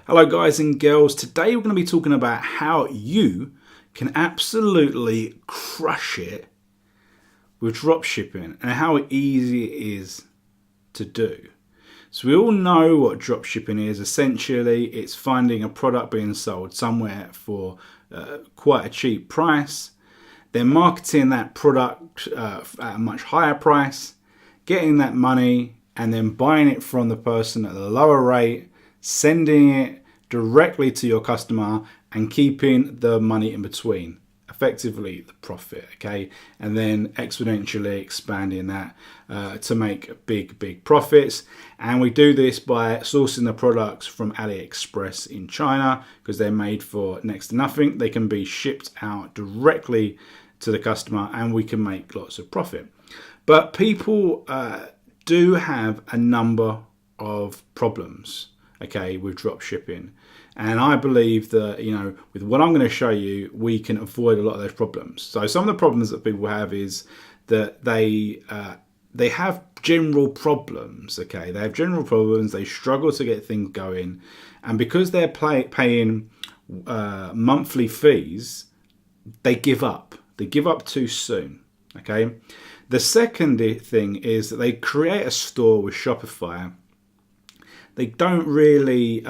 Hello guys and girls, today we're going to be talking about how you can absolutely crush it with dropshipping and how easy it is to do. So we all know what dropshipping is. Essentially, it's finding a product being sold somewhere for quite a cheap price, then marketing that product at a much higher price, getting that money and then buying it from the person at a lower rate, sending it directly to your customer and keeping the money in between, effectively the profit, okay? And then exponentially expanding that to make big profits. And we do this by sourcing the products from AliExpress in China because they're made for next to nothing. They can be shipped out directly to the customer and we can make lots of profit. But people do have a number of problems, okay, with drop shipping, and I believe that, you know, with what I'm going to show you, we can avoid a lot of those problems. So some of the problems that people have is that they have general problems, okay? They have general problems, they struggle to get things going, and because they're paying monthly fees, they give up. They give up too soon, okay? The second thing is that they create a store with Shopify. They don't really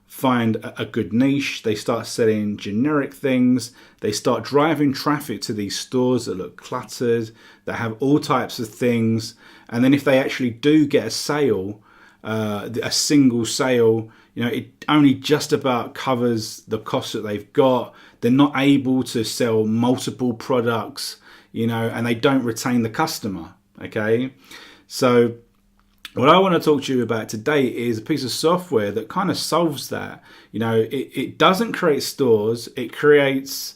find a good niche. They start selling generic things. They start driving traffic to these stores that look cluttered, that have all types of things. And then if they actually do get a sale, a single sale, you know, it only just about covers the cost that they've got. They're not able to sell multiple products, you know, and they don't retain the customer, okay? So what I want to talk to you about today is a piece of software that kind of solves that. You know, it doesn't create stores, it creates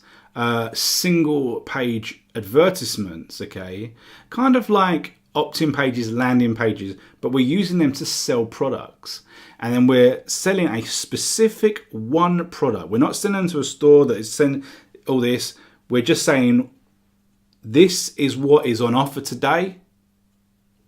single page advertisements, okay? Kind of like opt-in pages, landing pages, but we're using them to sell products. And then we're selling a specific one product. We're not sending them to a store that is sending all this. We're just saying, this is what is on offer today.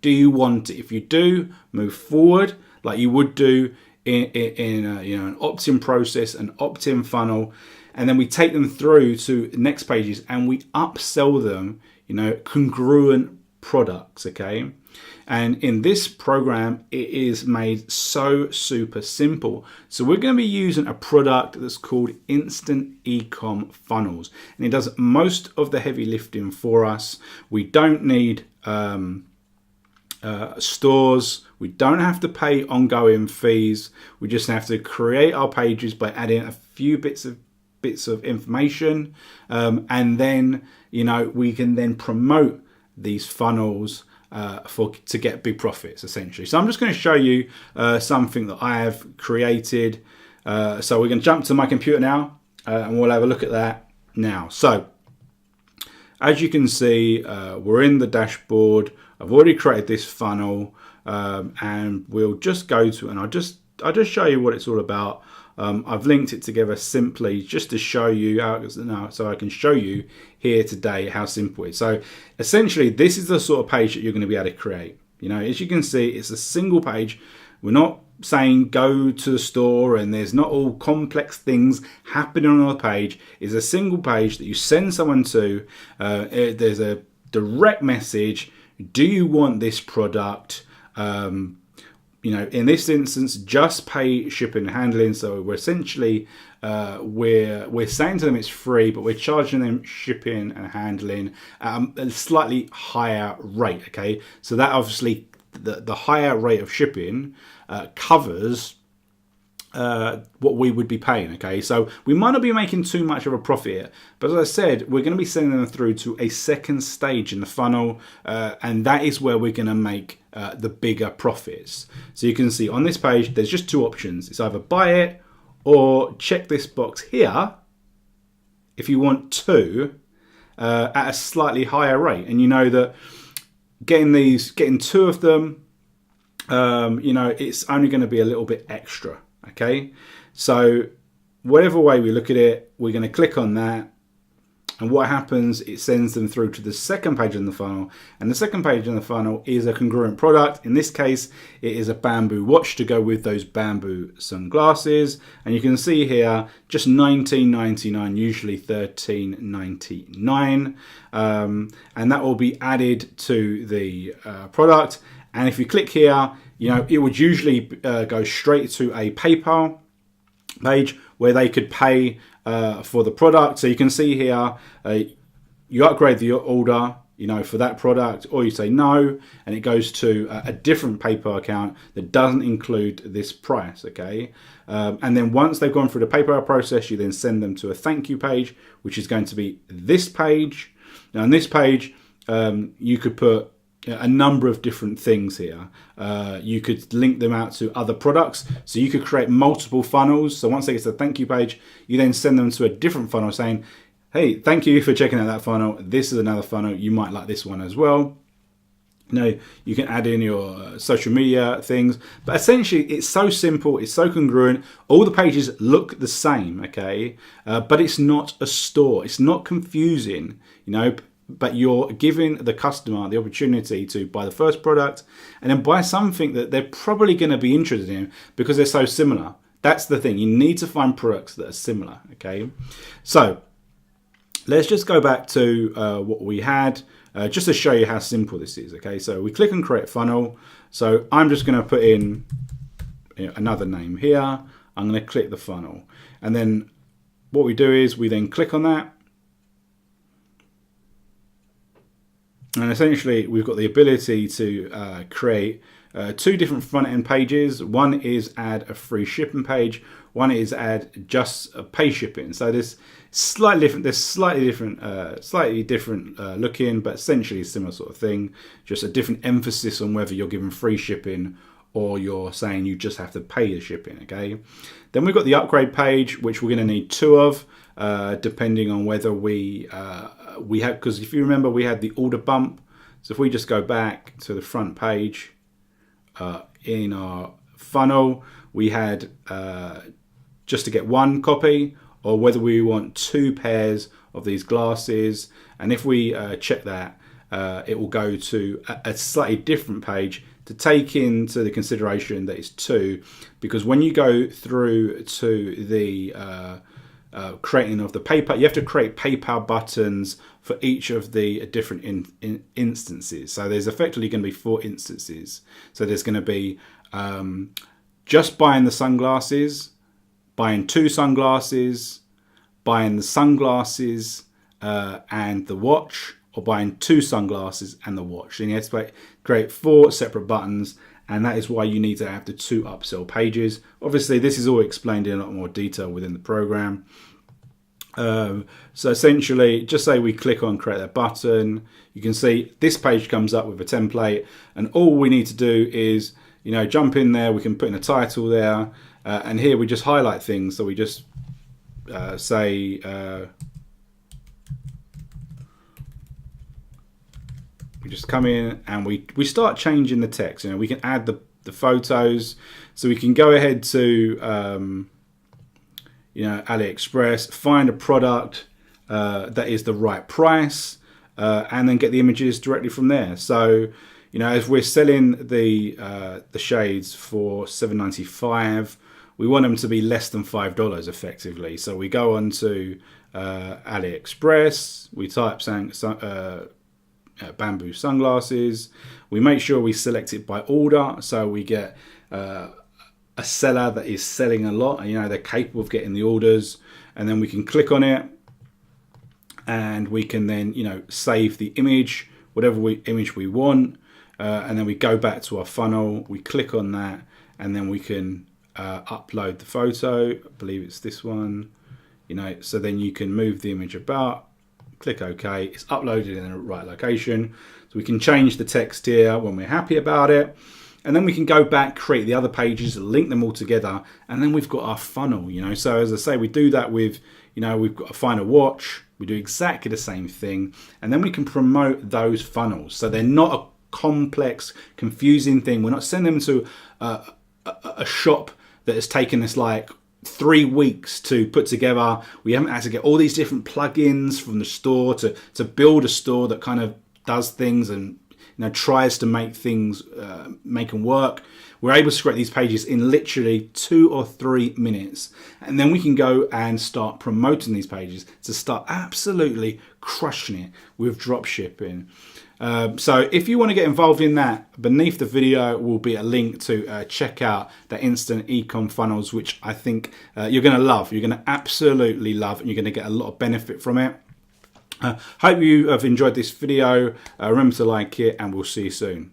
Do you want it? If you do, move forward like you would do in an opt-in process, an opt-in funnel, and then we take them through to next pages and we upsell them, you know, congruent products, okay? And in this program, it is made so super simple. So we're going to be using a product that's called Instant Ecom Funnels, and it does most of the heavy lifting for us. We don't need stores. We don't have to pay ongoing fees. We just have to create our pages by adding a few bits of information, and then, you know, we can then promote these funnels to get big profits, essentially. So I'm just going to show you something that I have created. So we're going to jump to my computer now, and we'll have a look at that now. So as you can see, we're in the dashboard. I've already created this funnel, and we'll just go to, and I'll just show you what it's all about. I've linked it together simply just to show you how, so I can show you here today how simple it is. So essentially, this is the sort of page that you're going to be able to create. You know, as you can see, it's a single page. We're not saying go to the store and there's not all complex things happening on the page. It's a single page that you send someone to. There's a direct message. Do you want this product? You know, in this instance, just pay shipping and handling. So we're essentially, we're saying to them it's free, but we're charging them shipping and handling at a slightly higher rate, okay? So that obviously, the higher rate of shipping covers what we would be paying, okay? So we might not be making too much of a profit here, but as I said, we're going to be sending them through to a second stage in the funnel, and that is where we're going to make the bigger profits. So you can see on this page, there's just two options. It's either buy it or check this box here if you want to at a slightly higher rate. And you know that getting two of them, you know, it's only going to be a little bit extra. Okay, so whatever way we look at it, we're going to click on that. And what happens, it sends them through to the second page in the funnel. And the second page in the funnel is a congruent product. In this case, it is a bamboo watch to go with those bamboo sunglasses. And you can see here, just $19.99, usually $13.99. And that will be added to the product. And if you click here, it would usually go straight to a PayPal page where they could pay for the product. So you can see here, you upgrade the order, for that product, or you say no, and it goes to a different PayPal account that doesn't include this price, okay? And then once they've gone through the PayPal process, you then send them to a thank you page, which is going to be this page. Now on this page, you could put a number of different things here. You could link them out to other products. So you could create multiple funnels. So once they get to the thank you page, you then send them to a different funnel saying, hey, thank you for checking out that funnel. This is another funnel. You might like this one as well. You can add in your social media things, but essentially it's so simple, it's so congruent. All the pages look the same, okay? But it's not a store. It's not confusing, but you're giving the customer the opportunity to buy the first product and then buy something that they're probably going to be interested in because they're so similar. That's the thing. You need to find products that are similar, okay? So let's just go back to what we had just to show you how simple this is, okay? So we click on create funnel. So I'm just going to put in another name here. I'm going to click the funnel. And then what we do is we then click on that. And essentially, we've got the ability to create two different front-end pages. One is add a free shipping page. One is add just a pay shipping. So there's slightly different looking, but essentially a similar sort of thing. Just a different emphasis on whether you're giving free shipping or you're saying you just have to pay the shipping. Okay. Then we've got the upgrade page, which we're going to need two of, depending on whether we have, because if you remember, we had the order bump. So if we just go back to the front page in our funnel, we had just to get one copy, or whether we want two pairs of these glasses. And if we check that, it will go to a slightly different page to take into the consideration that it's two, because when you go through to the creating of the PayPal, you have to create PayPal buttons for each of the different instances. So there's effectively going to be 4 instances. So there's going to be just buying the sunglasses, buying 2 sunglasses, buying the sunglasses and the watch, or buying 2 sunglasses and the watch. Then you have to create 4 separate buttons, and that is why you need to have the 2 upsell pages. Obviously, this is all explained in a lot more detail within the program. So essentially, just say we click on create that button, you can see this page comes up with a template, and all we need to do is jump in there. We can put in a title there, and here we just highlight things. So we just say we just come in and we start changing the text. We can add the photos, so we can go ahead to AliExpress, find a product that is the right price, and then get the images directly from there. So if we're selling the shades for $7.95, we want them to be less than $5 effectively. So we go on to AliExpress, we type bamboo sunglasses, we make sure we select it by order, so we get a seller that is selling a lot, and they're capable of getting the orders, and then we can click on it, and we can then save the image, whatever image we want, and then we go back to our funnel, we click on that, and then we can upload the photo. I believe it's this one, so then you can move the image about, click OK, it's uploaded in the right location. So we can change the text here when we're happy about it. And then we can go back, create the other pages, link them all together, and then we've got our funnel, So as I say, we do that with, we've got to find a watch, we do exactly the same thing, and then we can promote those funnels. So they're not a complex, confusing thing. We're not sending them to a shop that has taken us like 3 weeks to put together. We haven't had to get all these different plugins from the store to build a store that kind of does things and tries to make things make them work. We're able to create these pages in literally 2 or 3 minutes, and then we can go and start promoting these pages to start absolutely crushing it with dropshipping. So if you want to get involved in that, beneath the video will be a link to check out the instant ecom funnels, which I think you're going to love. You're going to absolutely love, and you're going to get a lot of benefit from it. Hope you have enjoyed this video. Remember to like it, and we'll see you soon.